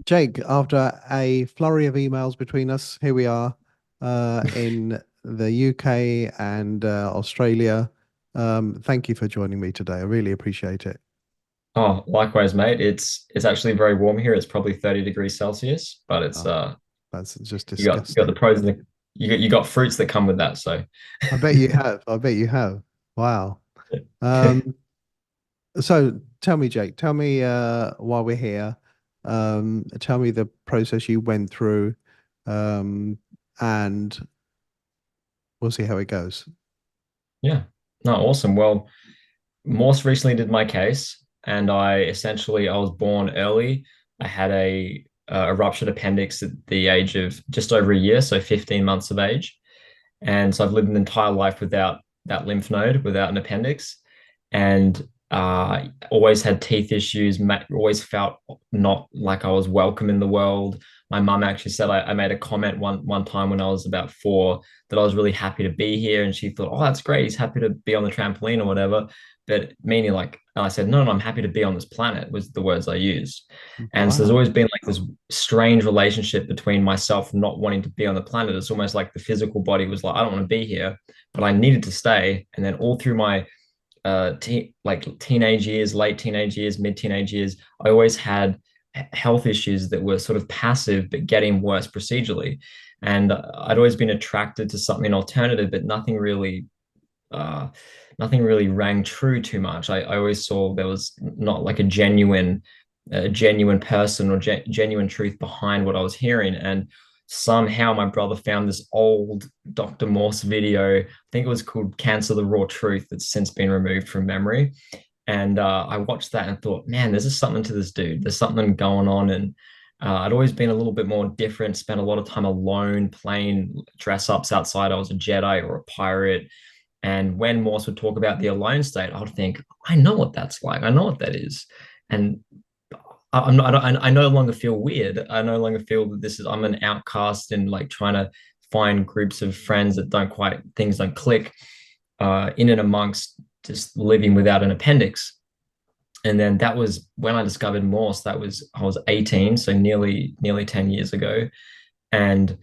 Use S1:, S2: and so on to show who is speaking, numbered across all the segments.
S1: Jake, after a flurry of emails between us, here we are in the UK and Australia. Thank you for joining me today. I really appreciate it.
S2: Oh, likewise, mate. It's actually very warm here. It's probably 30 degrees Celsius, but it's
S1: Oh, that's just
S2: you got the
S1: disgusting.
S2: pros and you got fruits that come with that. So
S1: I bet you have. I bet you have. Wow. Um, so tell me, Jake, tell me while we're here, tell me the process you went through, um, and we'll see how it goes.
S2: yeah. No, awesome. Well, Morse recently did my case, and I was born early. I had a ruptured appendix at the age of just over a year, so 15 months of age. And so I've lived an entire life without that lymph node, without an appendix, and always had teeth issues. Always felt not like I was welcome in the world. My mum actually said I made a comment one time when I was about 4 that I was really happy to be here, and she thought, "Oh, that's great. He's happy to be on the trampoline or whatever." But meaning like I said, no, I'm happy to be on this planet was the words I used. And so there's
S1: Wow.
S2: always been like this strange relationship between myself not wanting to be on the planet. It's almost like the physical body was like, I don't want to be here, but I needed to stay. And then all through my like teenage years, late teenage years, mid teenage years, I always had health issues that were sort of passive but getting worse procedurally. And I'd always been attracted to something alternative, but uh, nothing really rang true too much. I always saw there was not like a genuine person or genuine truth behind what I was hearing. And somehow my brother found this old Dr. Morse video. I think it was called Cancer, the Raw Truth, that's since been removed from memory. And I watched that and thought, man, there's just something to this dude. There's something going on. And I'd always been a little bit more different, spent a lot of time alone playing dress ups outside. I was a Jedi or a pirate. And when Morse would talk about the alone state, I would think, I know what that's like. I know what that is. And I'm not, I no longer feel weird. I no longer feel that I'm an outcast and like trying to find groups of friends that things don't click in and amongst just living without an appendix. And then that was when I discovered Morse. I was 18, so nearly 10 years ago. And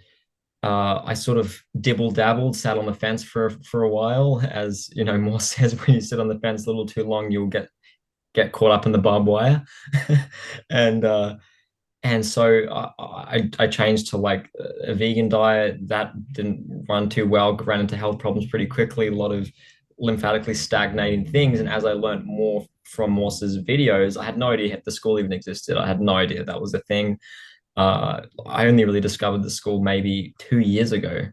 S2: I sort of dibble dabbled, sat on the fence for a while. As you know, Morse says, when you sit on the fence a little too long, you'll get caught up in the barbed wire. and and so I changed to like a vegan diet that didn't run too well, ran into health problems pretty quickly, a lot of lymphatically stagnating things. And as I learned more from Morse's videos, I had no idea the school even existed. I had no idea that was a thing. I only really discovered the school maybe 2 years ago,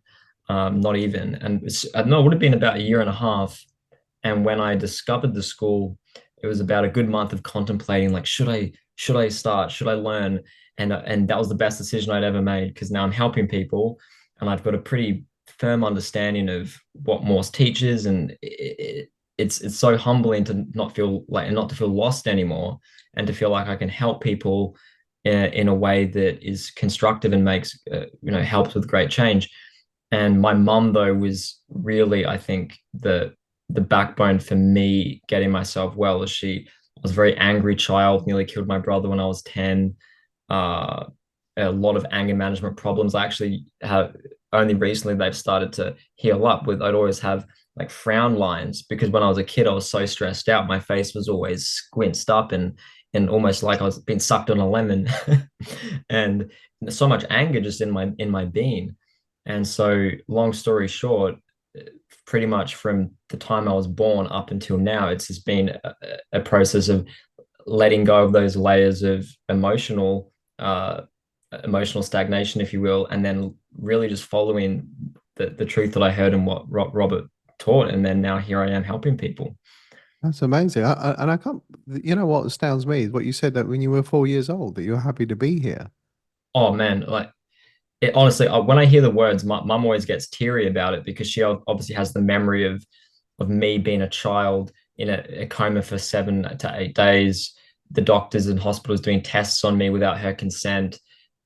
S2: not even. And I don't know, it would have been about a year and a half. And when I discovered the school, it was about a good month of contemplating, like, should I start? Should I learn? And that was the best decision I'd ever made because now I'm helping people, and I've got a pretty firm understanding of what Morse teaches, and it's so humbling to not feel like and not to feel lost anymore, and to feel like I can help people in a way that is constructive and makes helps with great change. And my mum though was really, I think, the backbone for me getting myself well. As she was a very angry child, nearly killed my brother when I was 10. Uh, a lot of anger management problems. I actually have only recently they've started to heal up with. I'd always have like frown lines because when I was a kid, I was so stressed out. My face was always squinched up and almost like I was being sucked on a lemon. And so much anger just in my being. And so, long story short, pretty much from the time I was born up until now, it's just been a process of letting go of those layers of uh, emotional stagnation, if you will, and then really just following the truth that I heard and what Robert taught, and then now here I am helping people.
S1: That's amazing. And I can't, you know what astounds me is what you said that when you were 4 years old, that you were happy to be here.
S2: Oh man, like it honestly, when I hear the words, my mum always gets teary about it because she obviously has the memory of me being a child in a coma for 7 to 8 days. The doctors and hospitals doing tests on me without her consent.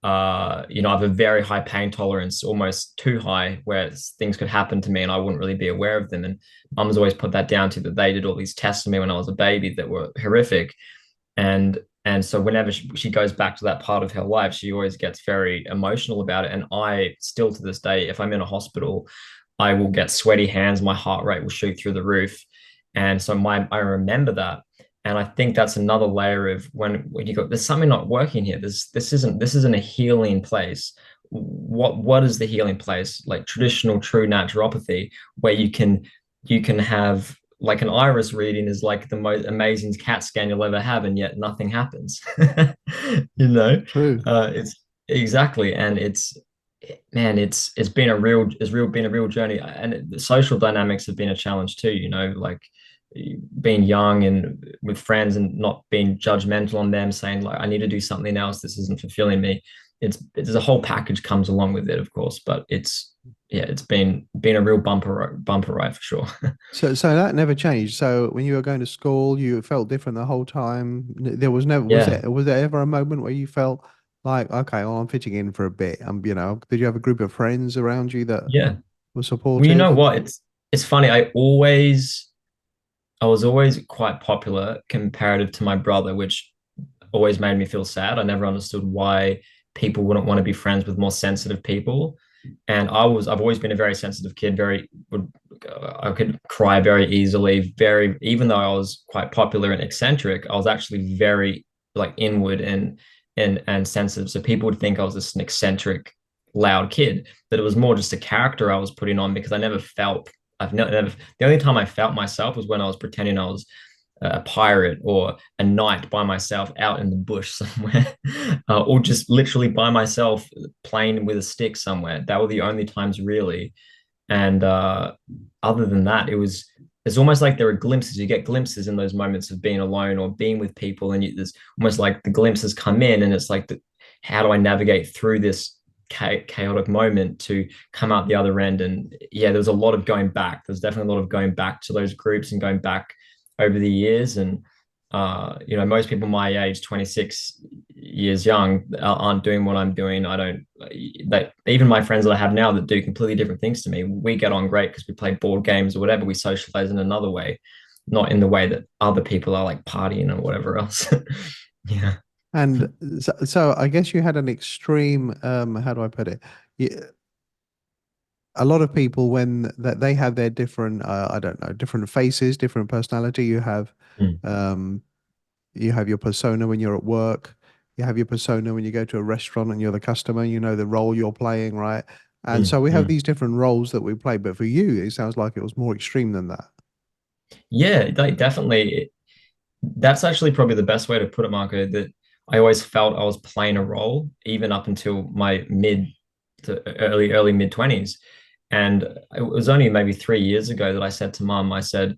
S2: I have a very high pain tolerance, almost too high, where things could happen to me and I wouldn't really be aware of them. And mum's always put that down to that they did all these tests on me when I was a baby that were horrific. And And so whenever she goes back to that part of her life, she always gets very emotional about it. And I still to this day, if I'm in a hospital, I will get sweaty hands, my heart rate will shoot through the roof. And so I remember that. And I think that's another layer of when you go, there's something not working here. This isn't a healing place. What is the healing place? Like traditional true naturopathy, where you can have like an iris reading is like the most amazing CAT scan you'll ever have, and yet nothing happens. you know,
S1: True.
S2: it's exactly, and man, it's been a real journey, and the social dynamics have been a challenge too. Like being young and with friends and not being judgmental on them, saying like I need to do something else. This isn't fulfilling me. It's a whole package comes along with it, of course, but it's been a real bumper ride for sure.
S1: So that never changed. So when you were going to school, you felt different the whole time. There was never
S2: Yeah,
S1: was there ever a moment where you felt like, okay, well, I'm fitting in for a bit. Did you have a group of friends around you that
S2: yeah.
S1: were
S2: Well, you know
S1: supportive?
S2: what? It's funny. I was always quite popular comparative to my brother, which always made me feel sad. I never understood why people wouldn't want to be friends with more sensitive people. And I've always been a very sensitive kid, I could cry very easily, even though I was quite popular and eccentric, I was actually very like inward and sensitive. So people would think I was just an eccentric, loud kid, that it was more just a character I was putting on because I've never, the only time I felt myself was when I was pretending I was a pirate or a knight by myself out in the bush somewhere, or just literally by myself playing with a stick somewhere. That were the only times really. And other than that, it's almost like there are glimpses. You get glimpses in those moments of being alone or being with people, and there's almost like the glimpses come in, and it's like, how do I navigate through this chaotic moment to come out the other end? And yeah, there's a lot of going back. There's definitely a lot of going back to those groups and going back over the years. And most people my age, 26 years young, aren't doing what I'm doing. I don't that even my friends that I have now that do completely different things to me, we get on great because we play board games or whatever. We socialize in another way, not in the way that other people are like partying or whatever else. yeah.
S1: And so I guess you had an extreme, how do I put it? A lot of people when that they have their different, I don't know, different faces, different personality.
S2: Mm,
S1: Um, you have your persona when you're at work. You have your persona when you go to a restaurant and you're the customer. You know the role you're playing, right? And
S2: mm,
S1: so we have
S2: mm.
S1: these different roles that we play. But for you, it sounds like it was more extreme than that.
S2: Yeah, like definitely. That's actually probably the best way to put it, Marco, that I always felt I was playing a role, even up until my mid to early mid 20s. And it was only maybe 3 years ago that I said to mum, I said,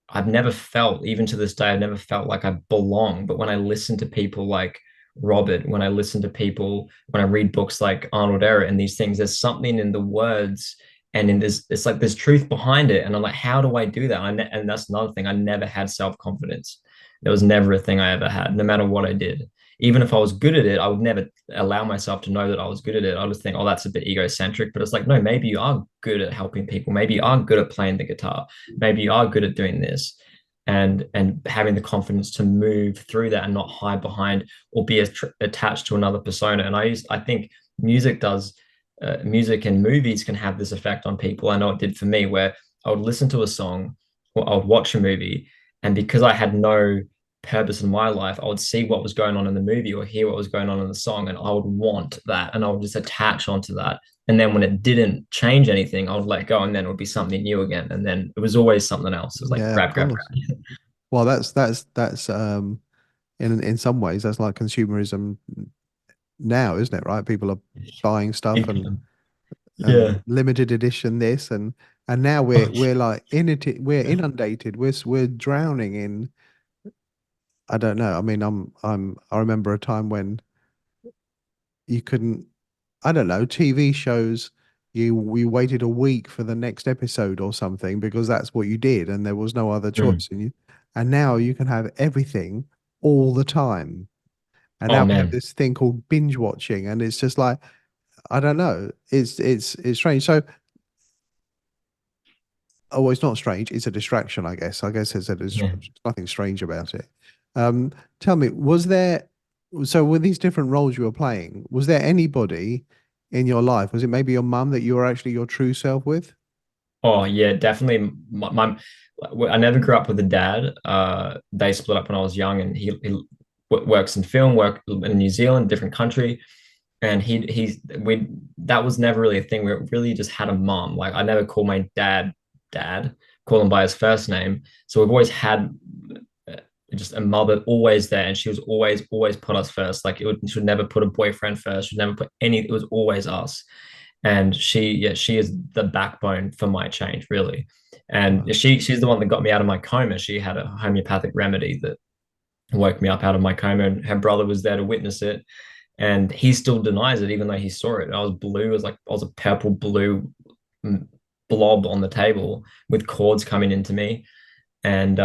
S2: I've never felt, even to this day, I've never felt like I belong. But when I listen to people like Robert, when I listen to people, when I read books like Arnold Ehret and these things, there's something in the words and in this, it's like there's truth behind it. And I'm like, how do I do that? And that's another thing. I never had self-confidence. There was never a thing I ever had, no matter what I did. Even if I was good at it, I would never allow myself to know that I was good at it. I would think, oh, that's a bit egocentric. But it's like, no, maybe you are good at helping people. Maybe you are good at playing the guitar. Maybe you are good at doing this. And having the confidence to move through that and not hide behind or be attached to another persona. And I think music and movies can have this effect on people. I know it did for me, where I would listen to a song or I would watch a movie, and because I had no purpose in my life, I would see what was going on in the movie or hear what was going on in the song, and I would want that, and I would just attach onto that. And then when it didn't change anything, I would let go, and then it would be something new again. And then it was always something else. It was like
S1: Yeah, of
S2: grab, grab,
S1: course. Well, that's in some ways that's like consumerism now, isn't it? Right? People are buying stuff
S2: grab.
S1: and
S2: Yeah.
S1: limited edition this and now we're like in it. We're inundated. We're drowning in. I don't know. I mean, I remember a time when you couldn't. I don't know. TV shows. We waited a week for the next episode or something because that's what you did, and there was no other
S2: Mm.
S1: choice. And now you can have everything all the time. And
S2: Oh
S1: now we have
S2: man.
S1: this thing called binge watching, and it's just like I don't know. It's strange. So, oh, it's not strange. It's a distraction, I guess. I guess there's
S2: Yeah.
S1: nothing strange about it. Um, Tell me, was there, so with these different roles you were playing, was there anybody in your life? Was it maybe your mum that you were actually your true self with?
S2: Oh yeah, definitely. I never grew up with a dad. They split up when I was young, and he works in film, work in New Zealand, different country, and we that was never really a thing. We really just had a mom. Like I never call my dad, call him by his first name. So we've always had uh, just a mother always there, and she was always put us first. Like she would never put a boyfriend first. She'd never put any. It was always us, and she is the backbone for my change, really. And
S1: Wow.
S2: she's the one that got me out of my coma. She had a homeopathic remedy that woke me up out of my coma, and her brother was there to witness it, and he still denies it even though he saw it. I was blue, it was like I was a purple blue blob on the table with cords coming into me. And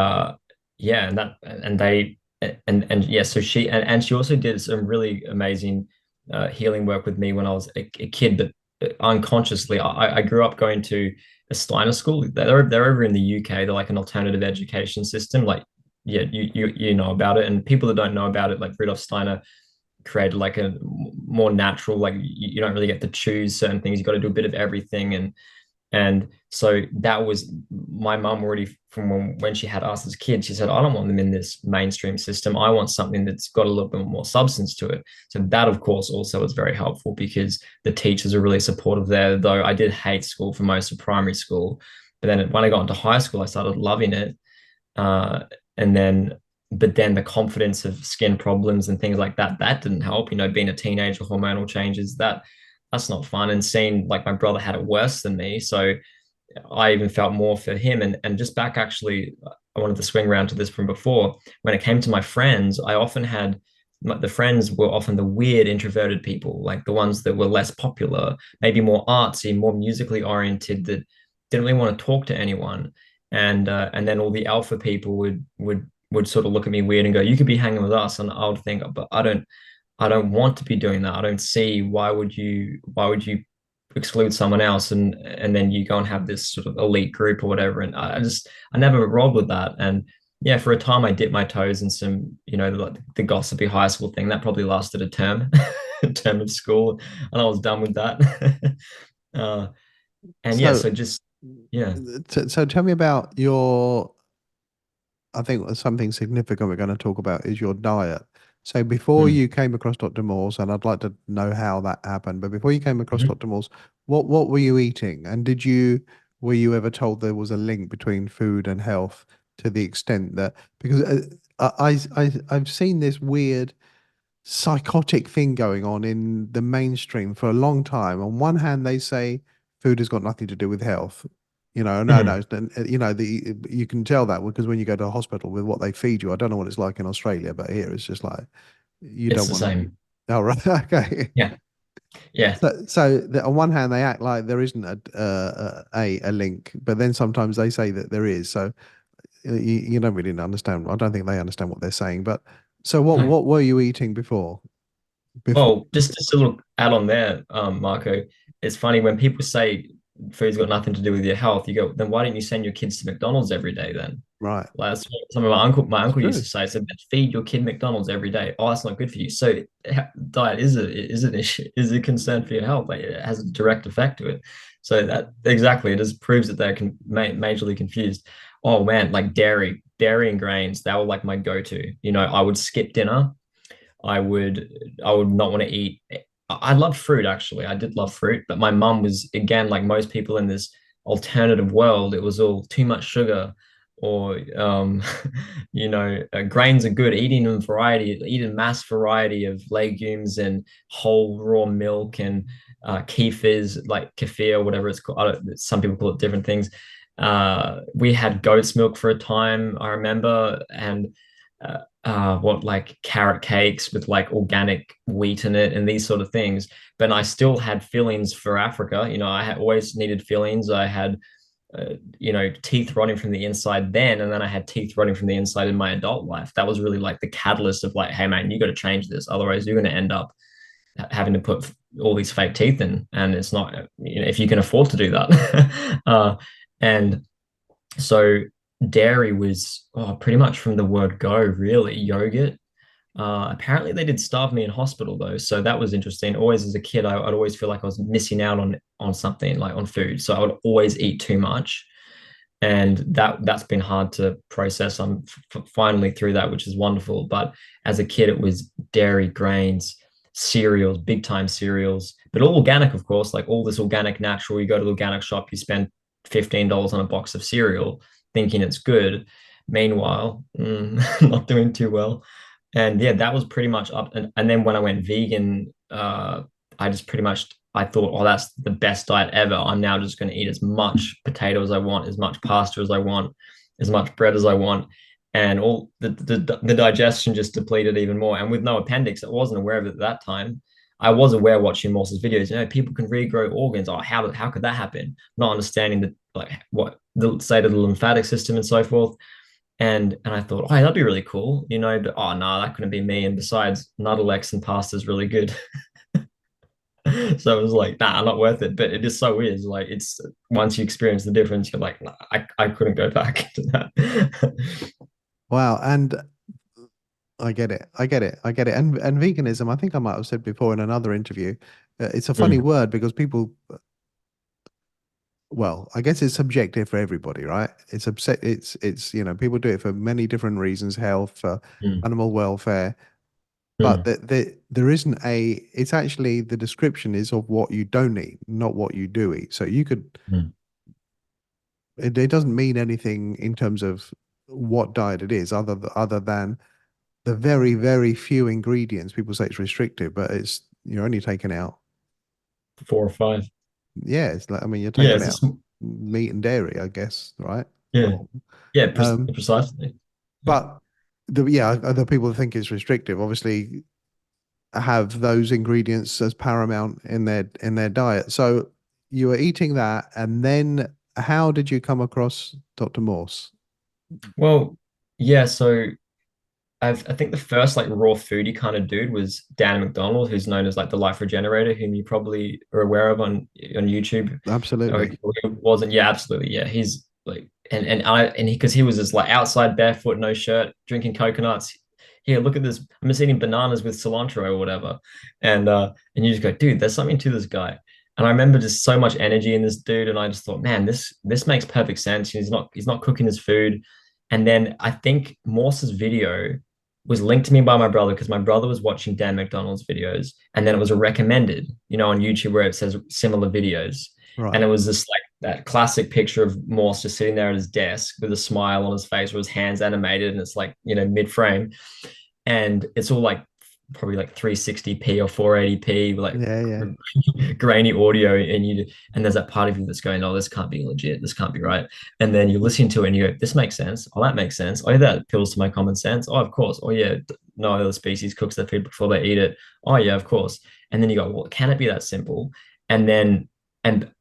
S2: yeah, and they and yeah, so and she also did some really amazing healing work with me when I was a kid, but unconsciously I grew up going to a Steiner school. They're over in the UK. They're like an alternative education system. Like yeah, you know about it, and people that don't know about it, like Rudolf Steiner created like a more natural, like you don't really get to choose certain things. You got to do a bit of everything, and so that was my mum already from when she had us as kids. She said, I don't want them in this mainstream system. I want something that's got a little bit more substance to it. So that, of course, also was very helpful because the teachers are really supportive there, though I did hate school for most of primary school. But then when I got into high school, I started loving it. Uh, and then, but then the confidence of skin problems and things like that, that didn't help. You know, being a teenager, hormonal changes, that's not fun. And seeing like my brother had it worse than me. So I even felt more for him. And just back actually, I wanted to swing around to this from before. When it came to my friends, I often had the friends were often the weird introverted people, like the ones that were less popular, maybe more artsy, more musically oriented, that didn't really want to talk to anyone. And then all the alpha people would sort of look at me weird and go, "You could be hanging with us," and I would think, "But I don't want to be doing that. I don't see why would you exclude someone else and then you go and have this sort of elite group or whatever." And I never rolled with that. And yeah, for a time I dipped my toes in some, like the gossipy high school thing. That probably lasted a term, a term of school, and I was done with that. uh, and yeah,
S1: So,
S2: so just yeah.
S1: so tell me about your, I think something significant we're going to talk about is your diet. So before
S2: Mm.
S1: you came across Dr. Morse, and I'd like to know how that happened, but before you came across
S2: Mhm.
S1: Dr. Morse, what were you eating? And were you ever told there was a link between food and health to the extent that, because I've seen this weird psychotic thing going on in the mainstream for a long time. On one hand, they say food has got nothing to do with health. No,
S2: Mhm.
S1: you can tell that because when you go to a hospital with what they feed you, I don't know what it's like in Australia, but here it's just like you
S2: It's
S1: don't
S2: the
S1: want to.
S2: same.
S1: Oh, right, okay.
S2: Yeah. Yeah.
S1: So on one hand, they act like there isn't a link, but then sometimes they say that there is. So you don't really understand. I don't think they understand what they're saying. But so
S2: No.
S1: what were you eating before? Before,
S2: Well, just a little add on there, Marco. It's funny when people say food's got nothing to do with your health. You go, then why don't you send your kids to McDonald's every day then?
S1: right?
S2: Like that's what some of my uncle used
S1: True.
S2: to say. So feed your kid McDonald's every day. Oh, that's not good for you. So diet is an issue, is a concern for your health. Like it has a direct effect to it. So that exactly, it just proves that they're majorly confused. Oh man, like dairy and grains, that were like my go-to. I would skip dinner. I would not want to eat. I love fruit actually. I did love fruit, but my mum was again like most people in this alternative world. It was all too much sugar, or grains are good. Eating mass variety of legumes and whole raw milk and kefirs like kefir, whatever it's called. Some people call it different things. We had goat's milk for a time, I remember, and what like carrot cakes with like organic wheat in it and these sort of things. But I still had fillings for Africa. I had always needed fillings. I had teeth rotting from the inside then, and then I had teeth rotting from the inside in my adult life. That was really like the catalyst of like, hey man, you got to change this, otherwise you're going to end up having to put all these fake teeth in, and it's not, if you can afford to do that. And so dairy was pretty much from the word go, really, yogurt. Apparently they did starve me in hospital though, so that was interesting. Always as a kid, I'd always feel like I was missing out on something, like on food. So I would always eat too much, and that's been hard to process. I'm finally through that, which is wonderful. But as a kid, it was dairy, grains, cereals, big time cereals, but all organic, of course. Like all this organic, natural. You go to the organic shop, you spend $15 on a box of cereal, thinking it's good. Meanwhile, not doing too well. And yeah, that was pretty much up. And then when I went vegan, I just pretty much I thought, oh, that's the best diet ever. I'm now just going to eat as much potato as I want, as much pasta as I want, as much bread as I want. And all the digestion just depleted even more. And with no appendix, I wasn't aware of it at that time. I was aware watching Morse's videos, people can regrow organs. Oh, how could that happen? Not understanding the like what the state of the lymphatic system and so forth. And I thought, oh, that'd be really cool, but oh no, that couldn't be me. And besides, Nuttalex and pasta is really good. So it was like, nah, not worth it. But it is so weird. Like it's once you experience the difference, you're like, nah, I couldn't go back to that.
S1: Wow. And I get it. I get it. I get it. And veganism, I think I might have said before in another interview, it's a funny
S2: Mm,
S1: word because people, well, I guess it's subjective for everybody, right? It's upset. People do it for many different reasons, health,
S2: mm,
S1: animal welfare, but
S2: mm,
S1: there isn't it's actually the description is of what you don't eat, not what you do eat. So
S2: mm.
S1: it doesn't mean anything in terms of what diet it is, other than the very, very few ingredients. People say it's restrictive, but you're only taking out,
S2: 4 or 5.
S1: yeah, it's like, I mean, you're
S2: Yeah,
S1: taking
S2: it's
S1: out
S2: just
S1: meat and dairy, I guess, right?
S2: yeah,
S1: Or,
S2: yeah,
S1: um,
S2: precisely. Yeah.
S1: but the people that think it's restrictive obviously have those ingredients as paramount in their diet. So you were eating that, and then how did you come across Dr. Morse?
S2: Well, yeah. So I think the first like raw foodie kind of dude was Dan McDonald, who's known as like the Life Regenerator, whom you probably are aware of on YouTube.
S1: Absolutely.
S2: Or he wasn't. Yeah, absolutely. Yeah, he's like, and he because he was just like outside barefoot, no shirt, drinking coconuts. Here, look at this. I'm just eating bananas with cilantro or whatever, and you just go, dude, there's something to this guy. And I remember just so much energy in this dude, and I just thought, man, this makes perfect sense. He's not cooking his food. And then I think Morse's video was linked to me by my brother because my brother was watching Dan McDonald's videos, and then it was a recommended, on YouTube where it says similar videos, and
S1: Right.
S2: it was just like that classic picture of Morse just sitting there at his desk with a smile on his face, with his hands animated, and it's like mid frame, and it's all like probably like 360p or 480p, like
S1: Yeah, yeah.
S2: grainy audio, and there's that part of you that's going, oh, this can't be legit, this can't be right. And then you listen to it and you go, this makes sense. Oh, that makes sense. Oh, that appeals to my common sense. Oh, of course. Oh, yeah, no other species cooks their food before they eat it. Oh, yeah, of course. And then you go, well, can it be that simple? And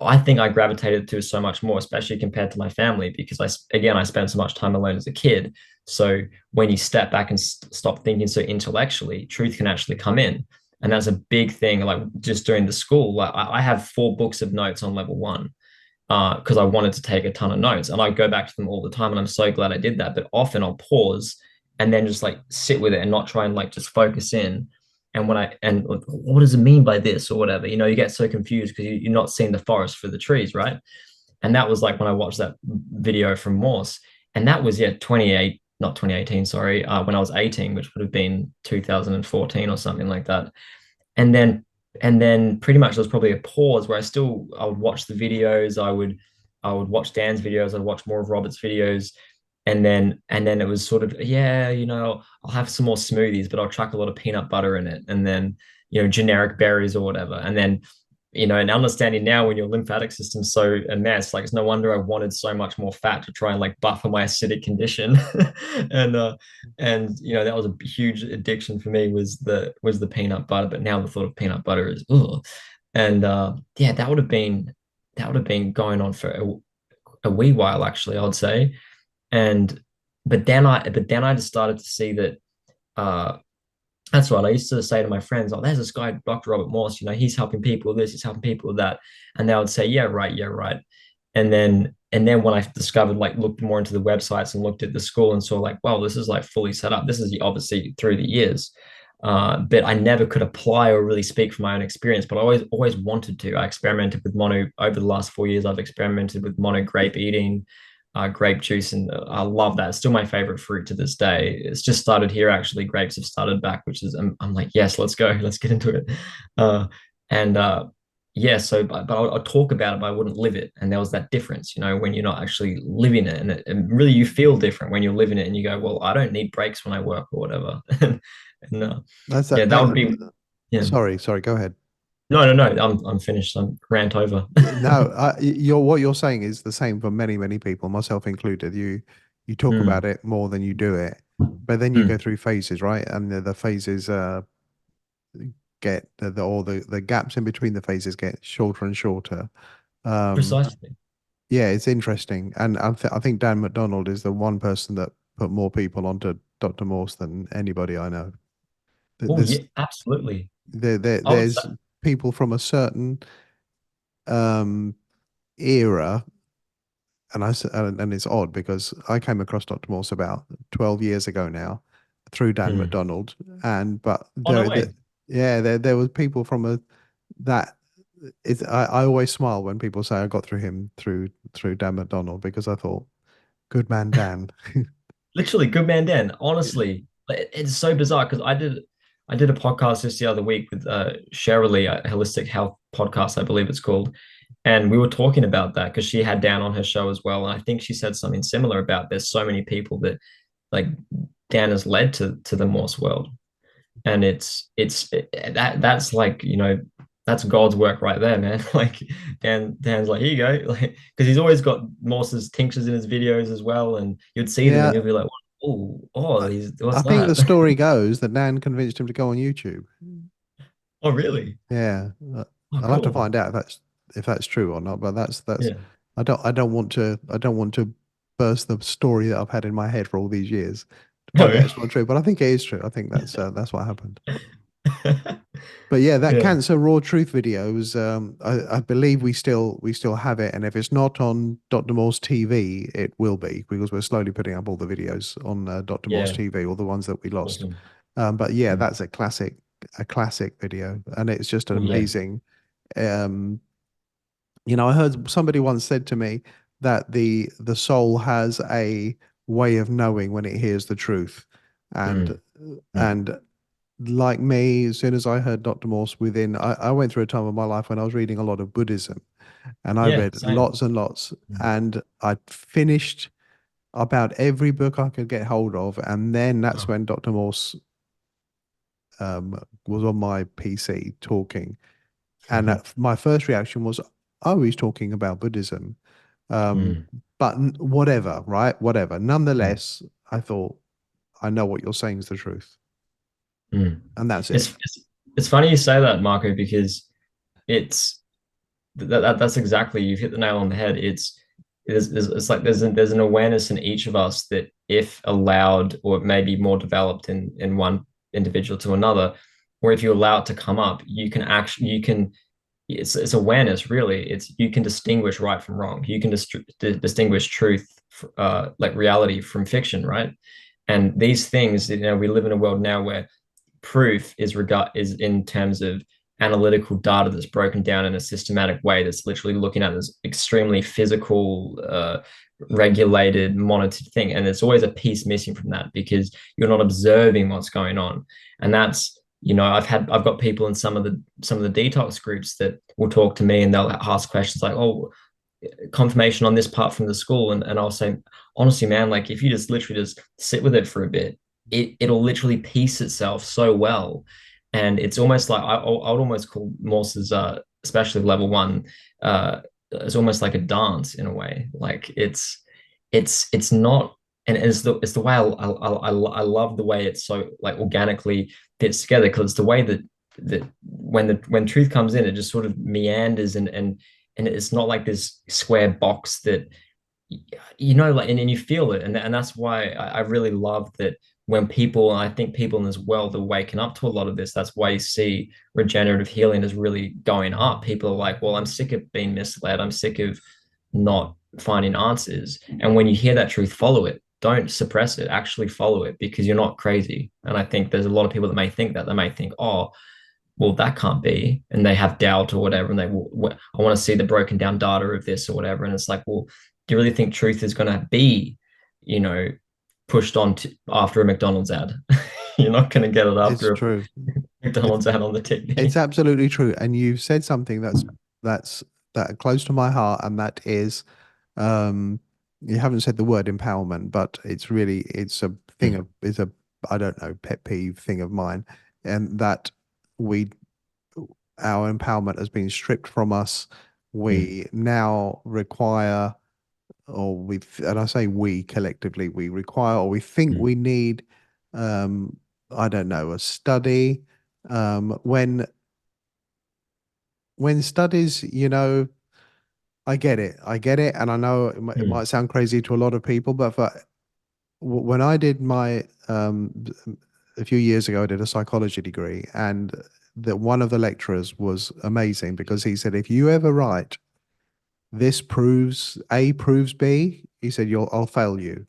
S2: I think I gravitated to so much more, especially compared to my family, because I spent so much time alone as a kid. So when you step back and stop thinking so intellectually, truth can actually come in. And that's a big thing. Like just during the school, like I have 4 books of notes on level 1 because I wanted to take a ton of notes, and I go back to them all the time. And I'm so glad I did that. But often I'll pause and then just like sit with it and not try and like just focus in. And like, what does it mean by this or whatever? You get so confused because you're not seeing the forest for the trees, right? And that was like when I watched that video from Morse, and that was yeah 28, not 2018, sorry, when I was 18, which would have been 2014 or something like that. And then pretty much there was probably a pause where I would watch the videos, I would watch Dan's videos, I'd watch more of Robert's videos, and then it was sort of, yeah, I'll have some more smoothies, but I'll chuck a lot of peanut butter in it, and then generic berries or whatever. And then and understanding now when your lymphatic system's so a mess, like it's no wonder I wanted so much more fat to try and like buffer my acidic condition. And that was a huge addiction for me, was the peanut butter. But now the thought of peanut butter is ugh. And yeah, that would have been going on for a wee while, actually, I'd say. And but then I just started to see that uh that's right. I used to say to my friends, "Oh, there's this guy, Dr. Robert Morse. He's helping people with this, he's helping people with that." And they would say, "Yeah, right, yeah, right." And then And then when I discovered, like, looked more into the websites and looked at the school and saw, like, well, this is like fully set up. This is obviously through the years. But I never could apply or really speak from my own experience, but I always wanted to. I experimented with mono over the last 4 years. I've experimented with mono grape eating, grape juice, and I love that. It's still my favorite fruit to this day. It's just started here actually. Grapes have started back, which is I'm like, yes, let's go, let's get into it. And Yeah, so but I'll talk about it, but I wouldn't live it. And there was that difference, when you're not actually living it, and really you feel different when you're living it, and you go, well, I don't need breaks when I work or whatever. And
S1: That's
S2: yeah,
S1: that.
S2: that would be yeah.
S1: Sorry. Go ahead.
S2: No. I'm finished. I'm rant over.
S1: No, what you're saying is the same for many, many people, myself included. You talk about
S2: Mm,
S1: it more than you do it, but then you go
S2: mm,
S1: through phases, right? And the phases get the gaps in between the phases get shorter and shorter. Um,
S2: precisely.
S1: yeah, it's interesting, and I think Dan McDonald is the one person that put more people onto Dr. Morse than anybody I know.
S2: Oh yeah,
S1: There's
S2: absolutely. I would say,
S1: there's people from a certain um era, and it's odd because I came across Dr. Morse about 12 years ago now through Dan
S2: mm.
S1: McDonald, and but
S2: Oh no way.
S1: yeah, there was people from a that I always smile when people say I got through him through Dan McDonald because I thought, good man Dan.
S2: Literally, good man Dan. Honestly, it's so bizarre because I did a podcast just the other week with Shirley, a holistic health podcast, I believe it's called. And we were talking about that because she had Dan on her show as well. And I think she said something similar about there's so many people that, like, Dan has led to the Morse world. And that's like, that's God's work right there, man. Like, Dan's like, here you go. Like, because he's always got Morse's tinctures in his videos as well. And you'd see them and
S1: Yeah,
S2: you'll be like, oh,
S1: I,
S2: he's
S1: I
S2: what's
S1: think the
S2: that?
S1: story goes that Dan convinced him to go on YouTube.
S2: Oh, really?
S1: Yeah,
S2: Oh,
S1: I'll have to
S2: cool.
S1: find out if that's true or not. But that's
S2: Yeah.
S1: I don't want to burst the story that I've had in my head for all these years to point
S2: No.
S1: out it's not true. But I think it is true. I think that's what happened. But yeah, that
S2: Yeah.
S1: cancer raw truth videos, I believe we still have it, and if it's not on Dr. Moore's TV, it will be because we're slowly putting up all the videos on Dr. Moore's
S2: Yeah.
S1: TV, all the ones that we lost.
S2: Awesome.
S1: But yeah,
S2: Mm.
S1: that's a classic video, and it's just an
S2: Oh, yeah.
S1: amazing. Um, I heard somebody once said to me that the soul has a way of knowing when it hears the truth, and
S2: Mm. Mm.
S1: and like me, as soon as I heard Dr. Morse I went through a time of my life when I was reading a lot of Buddhism and I
S2: Yeah.
S1: read
S2: Same.
S1: lots and lots
S2: Mm.
S1: and I finished about every book I could get hold of. And then that's
S2: Oh.
S1: when Dr. Morse was on my PC talking. And my first reaction was, oh, he's talking about Buddhism. Um,
S2: Mm.
S1: but whatever, right? Whatever.
S2: Mm.
S1: Nonetheless, I thought, I know what you're saying is the truth.
S2: Mm.
S1: And that's it.
S2: It's funny you say that, Marco, because it's that's exactly, you've hit the nail on the head. It's like there's an awareness in each of us that, if allowed, or maybe more developed in one individual to another, or if you allow it to come up, you can it's awareness, really. It's You can distinguish right from wrong. You can distinguish truth, like reality, from fiction, right? And these things, we live in a world now where proof is in terms of analytical data that's broken down in a systematic way, that's literally looking at this extremely physical, regulated, monitored thing. And there's always a piece missing from that because you're not observing what's going on. And that's, I've got people in some of the detox groups that will talk to me and they'll ask questions like, oh, confirmation on this part from the school. And I'll say, honestly, man, like, if you just literally just sit with it for a bit, it'll literally piece itself so well. And it's almost like I would almost call Morse's, especially level one, it's almost like a dance in a way. Like, it's not, and it's the way I love the way it's so, like, organically fits together, because it's the way that when truth comes in, it just sort of meanders, and it's not like this square box that, like, and you feel it. And that's why I really love that when people, and I think people in this world are waking up to a lot of this. That's why you see regenerative healing is really going up. People are like, well, I'm sick of being misled. I'm sick of not finding answers. And when you hear that truth, follow it. Don't suppress it. Actually follow it because you're not crazy. And I think there's a lot of people that may think that. They may think, oh, well, that can't be. And they have doubt or whatever. And they will, I want to see the broken down data of this or whatever. And it's like, well, do you really think truth is going to be, you know, pushed on after a McDonald's ad? You're not going to get it
S1: It's
S2: after a
S1: true. It's
S2: McDonald's ad on the
S1: it's
S2: TV.
S1: absolutely true. And you've said something that's that close to my heart, and that is um you haven't said the word empowerment, but it's a thing
S2: Mm,
S1: of it's a I don't know, pet peeve thing of mine, and that we our empowerment has been stripped from us.
S2: mm,
S1: We now require, or we, and I say we collectively, we require, or we think
S2: mm,
S1: we need, um, I don't know, a study. When studies, I get it, and I know it
S2: mm,
S1: might sound crazy to a lot of people, but when I did my a few years ago, I did a psychology degree, and that one of the lecturers was amazing because he said, if you ever write this proves A proves B, he said I'll fail you.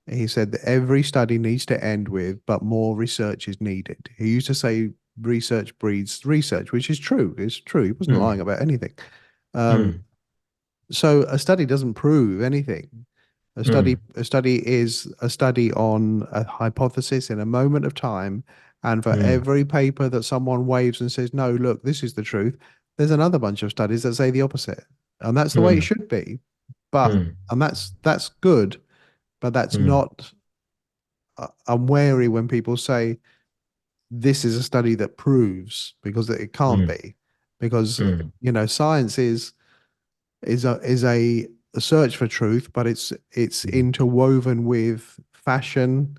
S1: He said that every study needs to end with, but more research is needed. He used to say research breeds research, which is true. It's true. He wasn't lying
S2: mm,
S1: about anything. Um,
S2: mm,
S1: so a study doesn't prove anything.
S2: mm,
S1: A study is a study on a hypothesis in a moment of time. And for
S2: mm,
S1: every paper that someone waves and says, no, look, this is the truth, there's another bunch of studies that say the opposite. And that's the way it
S2: mm,
S1: should be. But
S2: mm,
S1: and that's good, but that's
S2: mm,
S1: not I'm wary when people say this is a study that proves, because it can't
S2: mm,
S1: be, because
S2: mm,
S1: science is a search for truth, but it's
S2: mm.
S1: interwoven with fashion,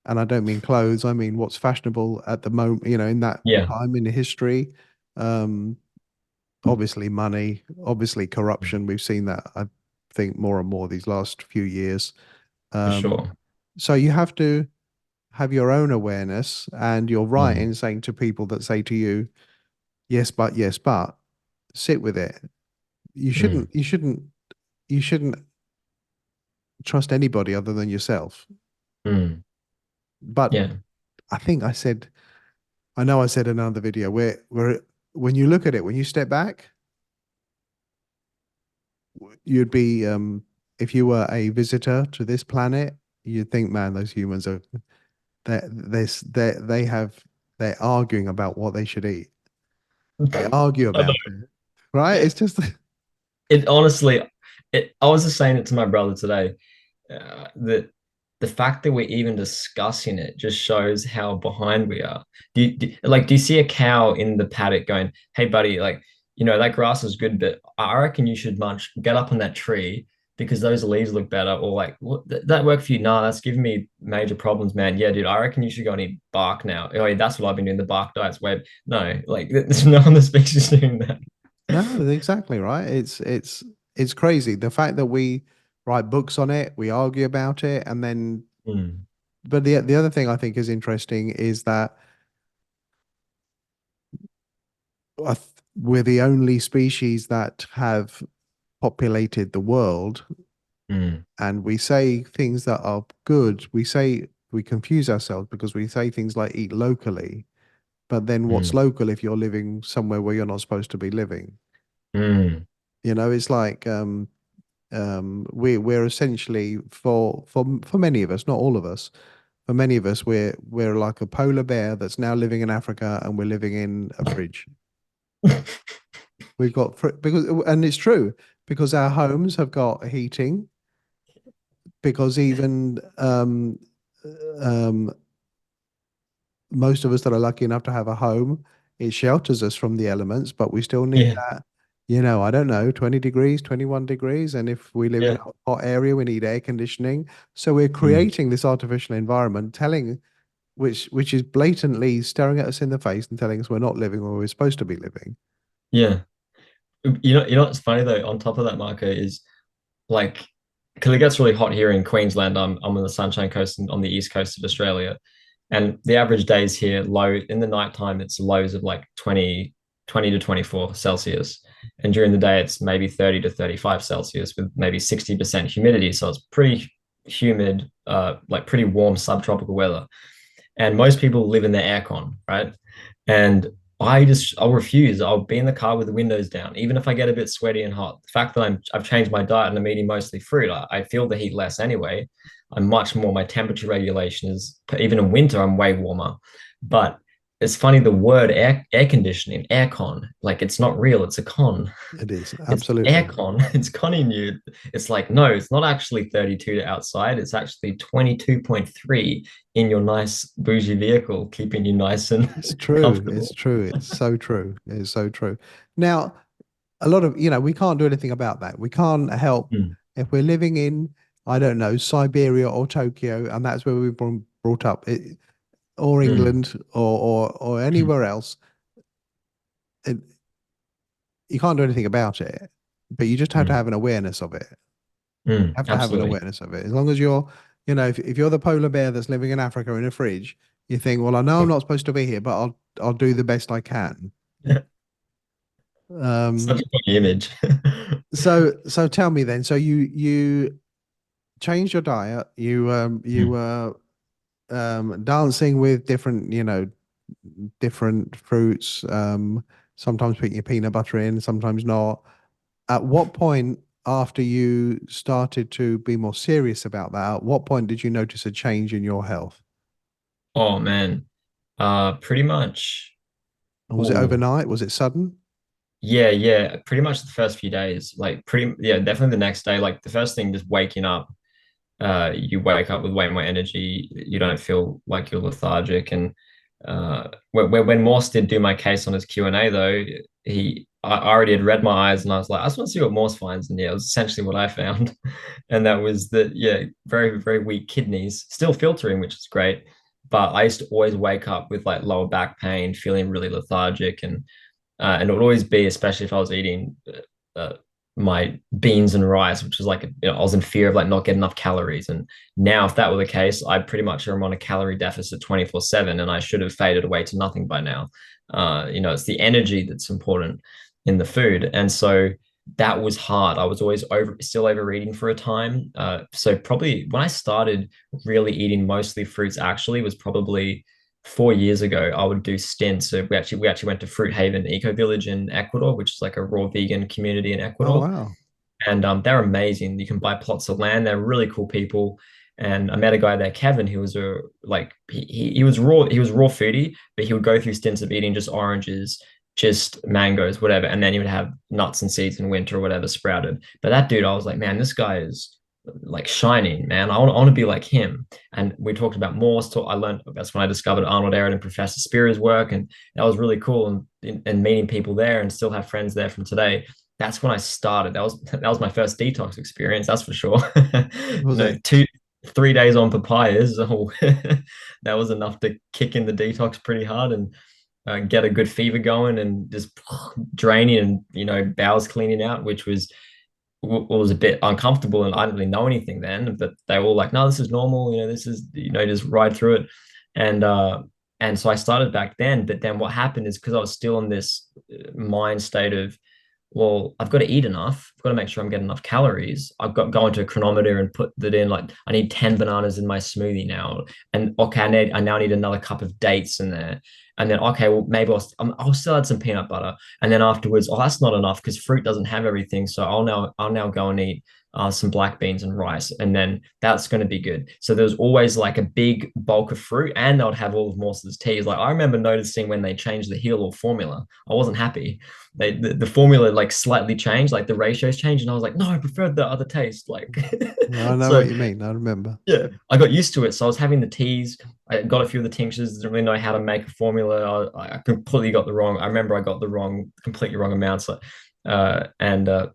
S1: and I don't mean clothes. I mean what's fashionable at the moment. In that
S2: Yeah.
S1: time in history. Um, Obviously, money, obviously,
S2: Mm,
S1: corruption. We've seen that, I think, more and more these last few years.
S2: for
S1: Um,
S2: sure.
S1: so you have to have your own awareness, and you're right
S2: Mm,
S1: in saying to people that say to you, yes, but sit with it. You
S2: mm,
S1: shouldn't, you shouldn't, you shouldn't trust anybody other than yourself.
S2: mm.
S1: But
S2: Yeah.
S1: I think I know I said in another video where when you look at it, when you step back, you'd be, if you were a visitor to this planet, you'd think, man, those humans are, they have, they're arguing about what they should eat. They argue
S2: I know.
S1: about it, right? It's just,
S2: It honestly, I was just saying it to my brother today. That the fact that we're even discussing it just shows how behind we are. Do you see a cow in the paddock going, "Hey, buddy, like, that grass is good, but I reckon you should get up on that tree because those leaves look better," or like, "What, that work for you? Nah, that's giving me major problems, man. Yeah, dude, I reckon you should go and eat bark now. Oh, yeah, that's what I've been doing. The bark diet's way." No, like, there's no one that speaks is doing that.
S1: no, exactly right. It's crazy. The fact that we write books on it, we argue about it, and then,
S2: Mm,
S1: but the other thing I think is interesting is that we're the only species that have populated the world,
S2: mm,
S1: and we say things that are good. We confuse ourselves because we say things like eat locally, but then what's
S2: mm,
S1: local if you're living somewhere where you're not supposed to be living?
S2: mm,
S1: It's like we're essentially, for many of us, not all of us, for many of us, we're like a polar bear that's now living in Africa, and we're living in a fridge. We've got because, and it's true, because our homes have got heating, because even um, most of us that are lucky enough to have a home, it shelters us from the elements, but we still need
S2: yeah,
S1: that, I don't know, 20 degrees, 21 degrees. And if we live in
S2: yeah.
S1: a hot area, we need air conditioning. So we're
S2: Mm.
S1: creating this artificial environment, which is blatantly staring at us in the face and telling us we're not living where we're supposed to be living.
S2: Yeah. You know what's funny though, on top of that, Marco, is like, because it gets really hot here in Queensland. I'm on the Sunshine Coast and on the east coast of Australia. And the average days here, low in the nighttime, it's lows of like 20 to 24 Celsius. And during the day, it's maybe 30 to 35 Celsius with maybe 60% humidity. So it's pretty humid, like pretty warm subtropical weather. And most people live in their aircon, right? And I'll refuse. I'll be in the car with the windows down, even if I get a bit sweaty and hot. The fact that I've changed my diet and I'm eating mostly fruit, I feel the heat less anyway. I'm much more, my temperature regulation is, even in winter, I'm way warmer. But it's funny, the word air conditioning, aircon, like it's not real, it's a con.
S1: It is
S2: It's
S1: absolutely.
S2: aircon, it's conning you. It's like, no, it's not actually 32 outside, it's actually 22.3 in your nice bougie vehicle, keeping you nice and
S1: It's true. It's
S2: comfortable.
S1: true. It's so true. It's so true. Now, a lot of, we can't do anything about that. We can't help
S2: Mm,
S1: if we're living in, I don't know, Siberia or Tokyo, and that's where we've been brought up, or
S2: mm,
S1: England or anywhere else. It, you can't do anything about it, but you just have to
S2: mm,
S1: have an awareness of it. Have to have an
S2: absolutely.
S1: awareness of it. As long as you're, if you're the polar bear that's living in Africa in a fridge, you think, well, I know I'm not supposed to be here, but I'll do the best I can.
S2: Such
S1: Um,
S2: a funny image.
S1: so tell me then. So you changed your diet. You
S2: Mm.
S1: were dancing with different, different fruits. Sometimes putting your peanut butter in, sometimes not. At what point after you started to be more serious about that, at what point did you notice a change in your health?
S2: Oh man. Pretty much.
S1: And was it
S2: Ooh.
S1: overnight? Was it sudden?
S2: Yeah, yeah. Pretty much the first few days. Yeah, definitely the next day. Like the first thing, just waking up, you wake up with way more energy. You don't feel like you're lethargic. And when Morse did do my case on his Q&A though, I already had read my eyes and I was like, I just want to see what Morse finds. And yeah, it was essentially what I found. And that was that, yeah, very, very weak kidneys, still filtering, which is great. But I used to always wake up with like lower back pain, feeling really lethargic, and it would always be, especially if I was eating my beans and rice, which was like, I was in fear of like not getting enough calories. And now, if that were the case, I pretty much am on a calorie deficit 24/7, and I should have faded away to nothing by now. It's the energy that's important in the food, and so that was hard. I was always still overeating for a time. So probably when I started really eating mostly fruits, actually was probably 4 years ago. I would do stints. So we actually went to Fruit Haven Eco Village in Ecuador, which is like a raw vegan community in
S1: Oh,
S2: Ecuador,
S1: wow.
S2: and they're amazing. You can buy plots of land. They're really cool people. And I met a guy there, Kevin, who was a like he was raw foodie, but he would go through stints of eating just oranges, just mangoes, whatever, and then he would have nuts and seeds in winter or whatever sprouted. But that dude, I was like, man, this guy is like shining, man. I want to be like him. And we talked about Morse. I learned that's when I discovered Arnold Ehret and Professor Spear's work, and that was really cool. And meeting people there, and still have friends there from today. That's when I started. That was my first detox experience. That's for sure.
S1: Was it?
S2: 3 days on papayas. Oh, that was enough to kick in the detox pretty hard and get a good fever going and just draining and bowels cleaning out, which was a bit uncomfortable, and I didn't really know anything then, but they were all like, no, this is normal, this is, just ride through it. And so I started back then, but then what happened is because I was still in this mind state of, well, I've got to eat enough. I've got to make sure I'm getting enough calories. I've got to go into a chronometer and put that in. Like, I need 10 bananas in my smoothie now. And okay, I now need another cup of dates in there. And then, okay, well, maybe I'll still add some peanut butter. And then afterwards, oh, that's not enough because fruit doesn't have everything. So I'll now go and eat some black beans and rice, and then that's going to be good. So there was always like a big bulk of fruit, and they would have all of Morse's teas. Like I remember noticing when they changed the Heal or formula, I wasn't happy. The formula like slightly changed, like the ratios changed, and I was like, no, I preferred the other taste. Like,
S1: I know
S2: so
S1: what you mean. I remember.
S2: yeah, I got used to it. So I was having the teas. I got a few of the tinctures. Didn't really know how to make a formula. I completely got the wrong. I remember I got the wrong, completely wrong amounts. And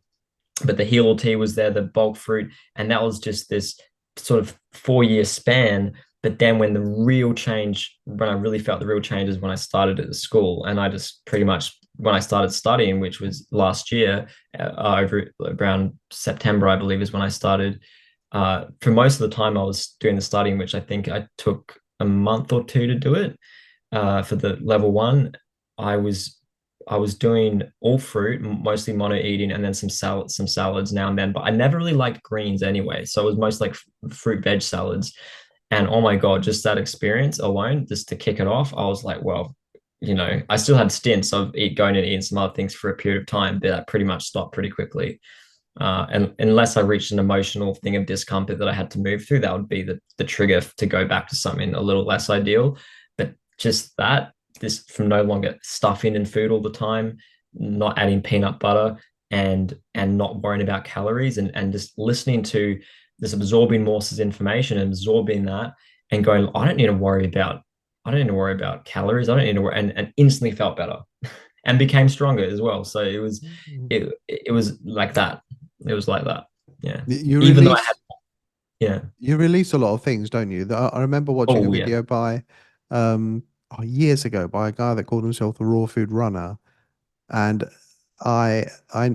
S2: but the Heal tea was there, the bulk fruit, and that was just this sort of 4 year span. But then when I really felt the real change is when I started at the school, and I just pretty much when I started studying, which was last year, over around September, I believe, is when I started. For most of the time, I was doing the studying, which I think I took a month or two to do it. For the level one, I was I was doing all fruit, mostly mono eating, and then some salads now and then. But I never really liked greens anyway, so it was most like fruit veg salads. And oh my God, just that experience alone, just to kick it off, I was like, well, I still had stints of going and eating some other things for a period of time, but that pretty much stopped pretty quickly. And unless I reached an emotional thing of discomfort that I had to move through, that would be the trigger to go back to something a little less ideal. But just that, this from no longer stuffing in food all the time, not adding peanut butter, and not worrying about calories, and just listening to this, absorbing Morse's information and absorbing that, and going, I don't need to worry about calories. I don't need to worry, and instantly felt better and became stronger as well. So it was like that. It was like that. Yeah.
S1: You
S2: Even though I had,
S1: release
S2: yeah.
S1: you release a lot of things, don't you? I remember watching a
S2: Oh yeah.
S1: video by years ago by a guy that called himself the Raw Food Runner, and I I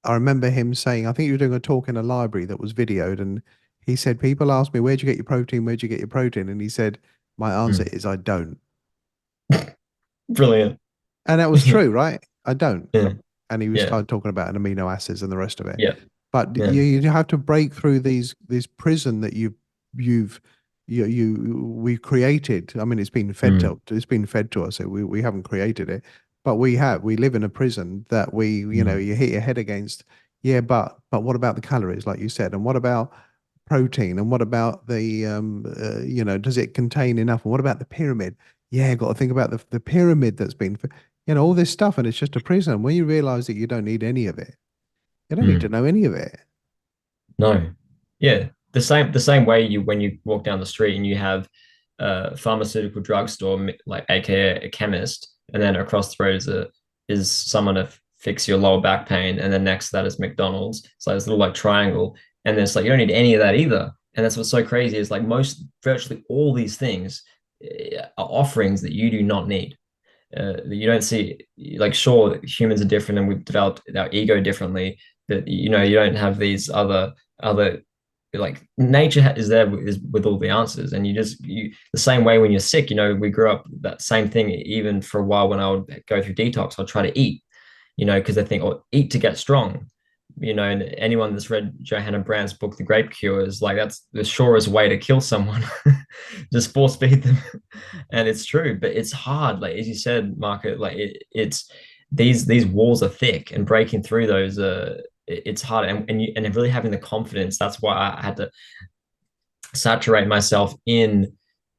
S1: I remember him saying, I think he was doing a talk in a library that was videoed, and he said, people ask me, where'd you get your protein? Where'd you get your protein? And he said, my answer
S2: Mm.
S1: is I don't.
S2: Brilliant.
S1: And that was true, right? I don't.
S2: Yeah.
S1: And he was
S2: Yeah.
S1: started talking about an amino acids and the rest of it.
S2: Yeah.
S1: But
S2: Yeah.
S1: you have to break through this prison that you've we've created. I mean,
S2: Mm.
S1: it's been fed to us. So we haven't created it, but we live in a prison that
S2: Mm.
S1: you hit your head against. Yeah, but what about the calories, like you said, and what about protein, and what about the does it contain enough, and what about the pyramid? Yeah, got to think about the pyramid that's been, all this stuff, and it's just a prison. When you realize that you don't need any of it, you don't need to
S2: Mm.
S1: know any of it.
S2: No. Yeah. The same way when you walk down the street and you have a pharmaceutical drugstore, like AKA a chemist, and then across the road is someone to fix your lower back pain, and then next to that is McDonald's. It's like this little like triangle. And then it's like you don't need any of that either. And that's what's so crazy is like virtually all these things are offerings that you do not need. You don't see, like, sure, humans are different and we've developed our ego differently, but you don't have these other like nature is there with all the answers, and you the same way when you're sick, we grew up that same thing. Even for a while when I would go through detox, I'd try to eat, because I think, oh, eat to get strong. And anyone that's read Johanna Brandt's book, The Grape Cure, is like, that's the surest way to kill someone. Just force feed them. And it's true, but it's hard. Like, as you said, Marco, like it's these walls are thick, and breaking through those, it's hard. And really having the confidence. That's why I had to saturate myself in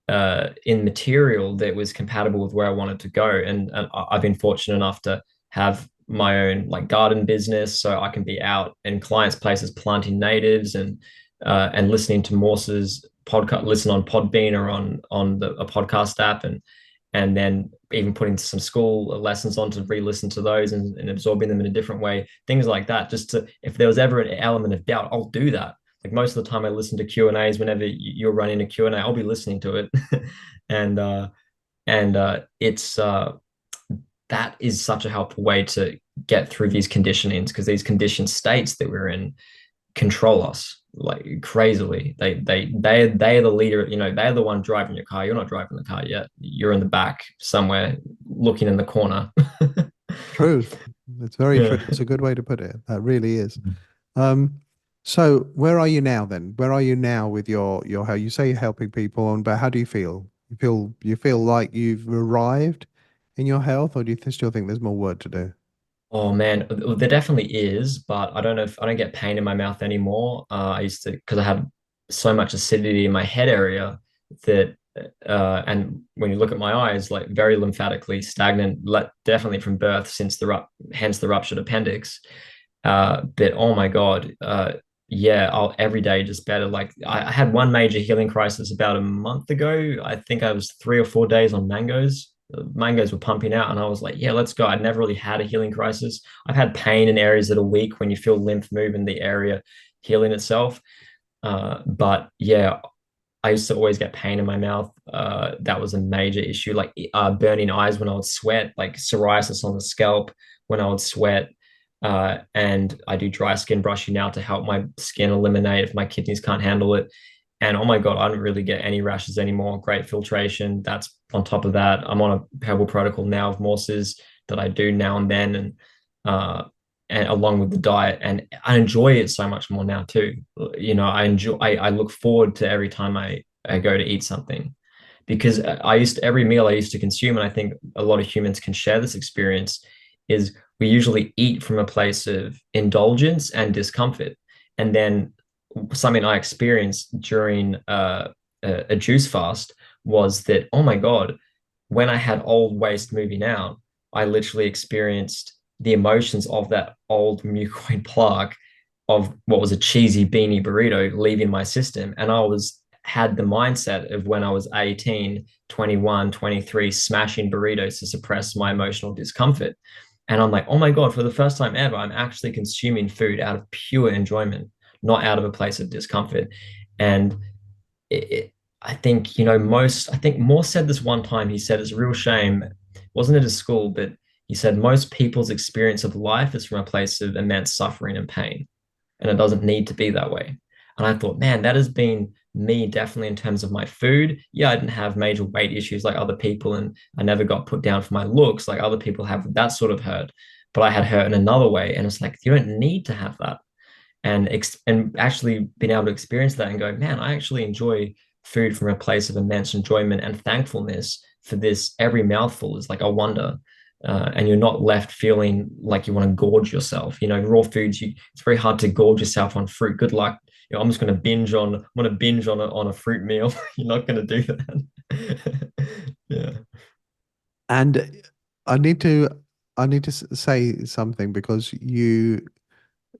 S2: material that was compatible with where I wanted to go. And I've been fortunate enough to have my own like garden business, so I can be out in clients' places planting natives, and listening to Morse's podcast, listen on Podbean or on a podcast app, and then even putting some school lessons on to re-listen to those, and absorbing them in a different way, things like that. Just to, if there was ever an element of doubt, I'll do that. Like, most of the time I listen to Q&As. Whenever you're running a Q&A, I'll be listening to it. And it's that is such a helpful way to get through these conditionings, because these conditioned states that we're in control us like crazily. They're the leader. They're the one driving your car. You're not driving the car yet. You're in the back somewhere, looking in the corner.
S1: True. It's very true.
S2: Yeah.
S1: That's a good way to put it. That really is. Um, so where are you now then? Where are you now with your how you say you're helping people, but how do you feel? You feel like you've arrived in your health, or do you still think there's more work to do?
S2: Oh man, there definitely is, but I don't know if I don't get pain in my mouth anymore. I used to, because I had so much acidity in my head area that, and when you look at my eyes, like very lymphatically stagnant, definitely from birth, hence the ruptured appendix. But oh my God, yeah, I'll every day just better. Like, I had one major healing crisis about a month ago. I think I was 3 or 4 days on mangoes. The mangoes were pumping out, and I was like, yeah, let's go. I'd never really had a healing crisis. I've had pain in areas that are weak when you feel lymph move in the area healing itself. But yeah, I used to always get pain in my mouth. That was a major issue, like burning eyes when I would sweat, like psoriasis on the scalp when I would sweat. And I do dry skin brushing now to help my skin eliminate if my kidneys can't handle it. And oh my God, I don't really get any rashes anymore. Great filtration. That's on top of that. I'm on a herbal protocol now of Morse's. that I do now and along with the diet, and I enjoy it so much more now too. You know, I look forward to every time I go to eat something, because every meal I used to consume, and I think a lot of humans can share this experience, is we usually eat from a place of indulgence and discomfort. And then something I experienced during a juice fast was that, oh my God, when I had old waste moving out, I literally experienced the emotions of that old mucoid plaque of what was a cheesy beanie burrito leaving my system. And I was had the mindset of when I was 18, 21, 23, smashing burritos to suppress my emotional discomfort. And I'm like, oh my God, for the first time ever, I'm actually consuming food out of pure enjoyment, not out of a place of discomfort. And I think, I think Morse said this one time. He said, it's a real shame. Wasn't it a school, but he said, most people's experience of life is from a place of immense suffering and pain. And it doesn't need to be that way. And I thought, man, that has been me definitely in terms of my food. Yeah, I didn't have major weight issues like other people, and I never got put down for my looks like other people have with that sort of hurt. But I had hurt in another way. And it's like, you don't need to have that. And actually being able to experience that and go, man, I actually enjoy food from a place of immense enjoyment and thankfulness for this. Every mouthful is like a wonder. And you're not left feeling like you want to gorge yourself. Raw foods, it's very hard to gorge yourself on fruit. Good luck. I'm just going to binge on a fruit meal. You're not going to do that. Yeah.
S1: And I need to say something because you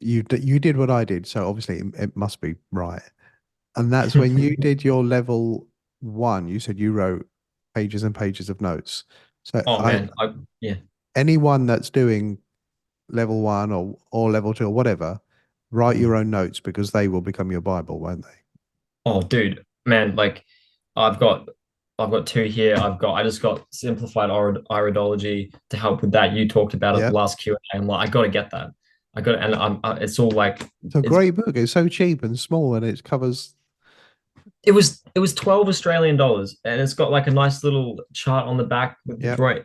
S1: did what I did, so obviously it must be right. And that's when you did your level one, you said you wrote pages and pages of notes. So
S2: Oh man, yeah.
S1: anyone that's doing level one or level two or whatever, write your
S2: Mm.
S1: own notes because they will become your Bible, won't they?
S2: Oh, dude, man, like I've got I've got two here. I just got simplified iridology to help with that. You talked about it
S1: Yeah.
S2: last Q&A. I'm like, I got to get that. I got it, and it's all like
S1: It's a
S2: it's
S1: great book. It's so cheap and small and it covers.
S2: it was 12 Australian dollars, and it's got like a nice little chart on the back with the
S1: Yeah,
S2: drawing.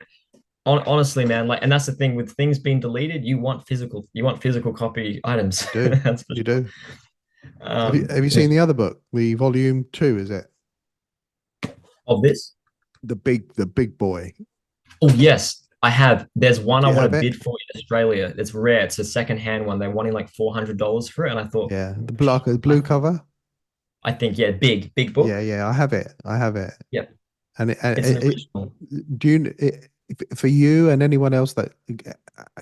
S2: Honestly, man, like, and that's the thing with things being deleted, you want physical copy items.
S1: you do.
S2: That's for
S1: You
S2: sure.
S1: do. Have you
S2: Yeah.
S1: seen the other book? The volume two, is it?
S2: Of this.
S1: The big boy.
S2: Oh, yes, I have. There's one
S1: Do
S2: I
S1: you
S2: want
S1: have
S2: to
S1: it?
S2: bid for in Australia. It's rare. It's a second-hand one. They're wanting like $400 for it. And I thought,
S1: Yeah. The
S2: I,
S1: blue cover.
S2: I think, yeah, big
S1: Yeah,
S2: book.
S1: yeah, I have it. I have it.
S2: Yep.
S1: And
S2: It's an original.
S1: do you for you and anyone else that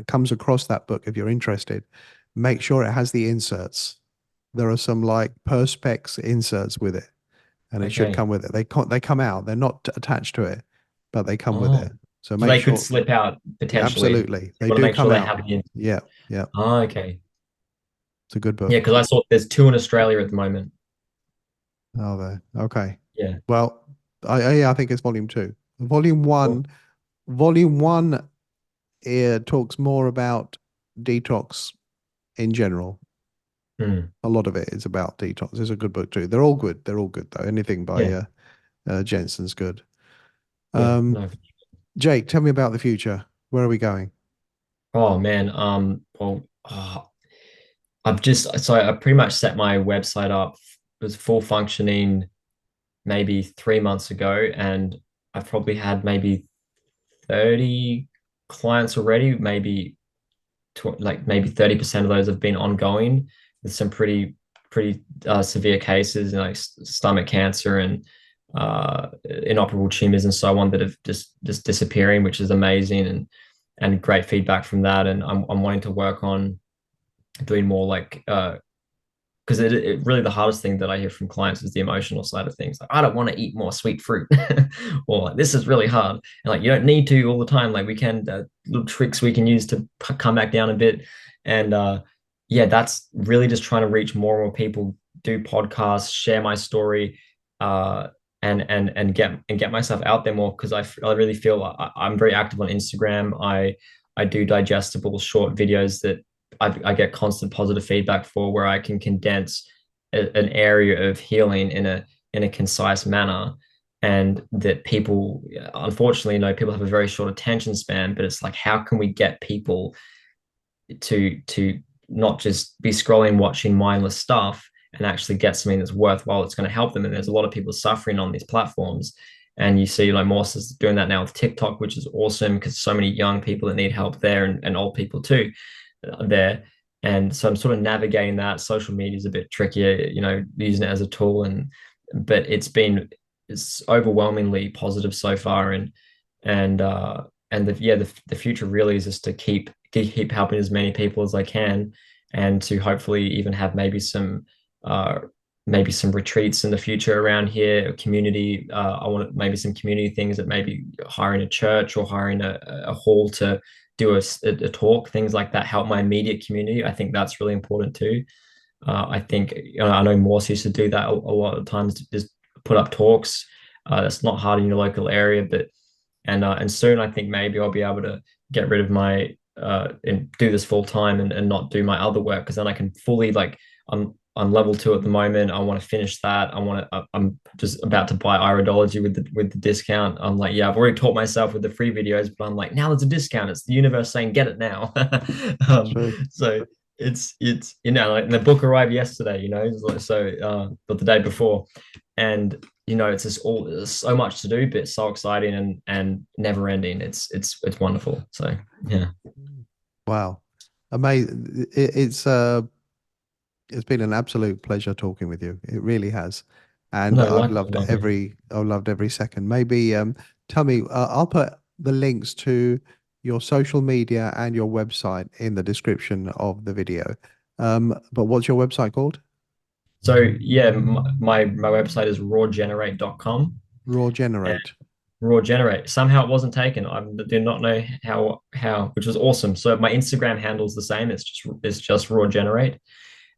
S1: comes across that book, if you're interested, make sure it has the inserts. There are some like perspex inserts with it, and it should
S2: Okay.
S1: come with it. They come out. They're not attached to it, but they come with
S2: Oh,
S1: it. So
S2: so
S1: make
S2: they could
S1: sure.
S2: slip out
S1: Yeah,
S2: potentially.
S1: absolutely.
S2: You
S1: They
S2: got to
S1: do
S2: make sure
S1: come
S2: they
S1: out.
S2: have the.
S1: Yeah, yeah.
S2: Oh, okay.
S1: It's a good
S2: Yeah,
S1: book.
S2: because I saw there's two in Australia at the moment.
S1: Oh, there. Okay.
S2: Yeah.
S1: Well, yeah, I think it's volume two. Volume
S2: Cool.
S1: one. Volume one talks more about detox in general.
S2: Hmm.
S1: A lot of it is about detox. It's a good book too. They're all good. They're all good though. Anything by
S2: Yeah.
S1: Jensen's good.
S2: Yeah.
S1: Um,
S2: No.
S1: Jake, tell me about the future. Where are we going?
S2: Oh man. Well, I pretty much set my website up. It was full functioning maybe 3 months ago, and I've probably had maybe 30 clients already. Maybe 30% of those have been ongoing with some pretty severe cases, like stomach cancer and inoperable tumors and so on that have just disappearing, which is amazing, and great feedback from that. And I'm wanting to work on doing more like because it really the hardest thing that I hear from clients is the emotional side of things. Like, I don't want to eat more sweet fruit, or like, this is really hard. And like, you don't need to all the time. Like, we can little tricks we can use to come back down a bit. And yeah, that's really just trying to reach more and more people, do podcasts, share my story, uh, and get myself out there more, because I really feel I'm very active on Instagram. I do digestible short videos that I get constant positive feedback for, where I can condense an area of healing in a concise manner, and that people, unfortunately, people have a very short attention span, but it's like, how can we get people to not just be scrolling, watching mindless stuff, and actually get something that's worthwhile, that's going to help them. And there's a lot of people suffering on these platforms. And you see, like Morse is doing that now with TikTok, which is awesome because so many young people that need help there, and old people too there. And so I'm sort of navigating that. Social media is a bit trickier, using it as a tool, but it's overwhelmingly positive so far. And the future really is just to keep helping as many people as I can, and to hopefully even have uh maybe some retreats in the future around here, community. I want maybe some community things, that maybe hiring a church or hiring a hall to do a talk, things like that, help my immediate community. I think that's really important too. I think, I know Morse used to do that a lot of times, just put up talks. That's not hard in your local area, but and soon I think maybe I'll be able to get rid of my and do this full time, and not do my other work, because then I can fully, like, I'm level 2 at the moment. I want to finish that. I'm just about to buy Iridology with the discount. I'm like, yeah, I've already taught myself with the free videos, but I'm like, now there's a discount. It's the universe saying, get it now.
S1: True.
S2: So it's like, the book arrived yesterday, but the day before. And it's just all, there's so much to do, but it's so exciting and never ending. It's wonderful. So yeah.
S1: Wow. Amazing. It's been an absolute pleasure talking with you. It really has. And
S2: No, likewise, Marco.
S1: I've loved every second. Maybe tell me, I'll put the links to your social media and your website in the description of the video. But what's your website called?
S2: So yeah, my website is rawgenerate.com. And
S1: Rawgenerate.
S2: Rawgenerate. Somehow it wasn't taken. I did not know how, which was awesome. So my Instagram handle's the same. It's just Rawgenerate.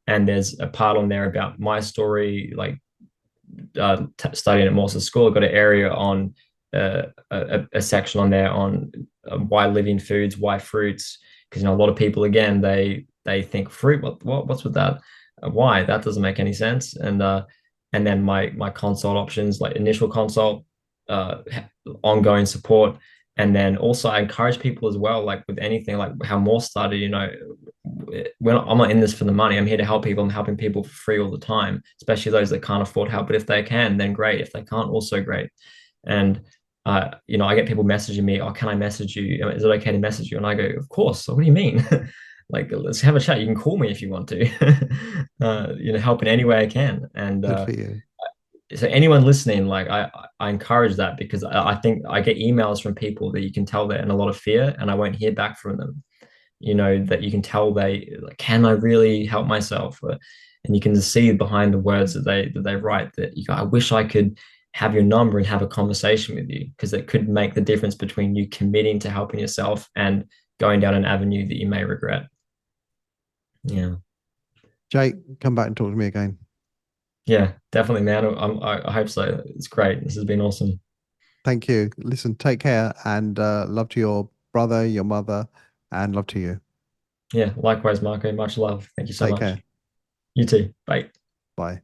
S2: And there's a part on there about my story, like studying at Morse School. I've got an area on a section on there on why living foods, why fruits, because a lot of people, again, they think fruit. What's with that? Why that doesn't make any sense. And then my consult options, like initial consult, uh, ongoing support. And then also I encourage people as well, like with anything, like how Morse started, I'm not in this for the money. I'm here to help people. I'm helping people for free all the time, especially those that can't afford help. But if they can, then great. If they can't, also great. And I get people messaging me, "Oh, can I message you? Is it okay to message you?" And I go, "Of course." So what do you mean? Like, let's have a chat. You can call me if you want to. Help in any way I can. And
S1: Good for you.
S2: so anyone listening, like, I encourage that, because I think I get emails from people that you can tell they're in a lot of fear, and I won't hear back from them. That you can tell they, like, can I really help myself? And you can just see behind the words that they write, that I wish I could have your number and have a conversation with you, because it could make the difference between you committing to helping yourself and going down an avenue that you may regret. Yeah.
S1: Jake, come back and talk to me again.
S2: Yeah, definitely, man. I hope so. It's great. This has been awesome.
S1: Thank you. Listen, take care, and love to your brother, your mother, and love to you.
S2: Yeah, likewise, Marco. Much love. Thank you so
S1: Take
S2: much.
S1: care.
S2: You too. Bye.
S1: Bye.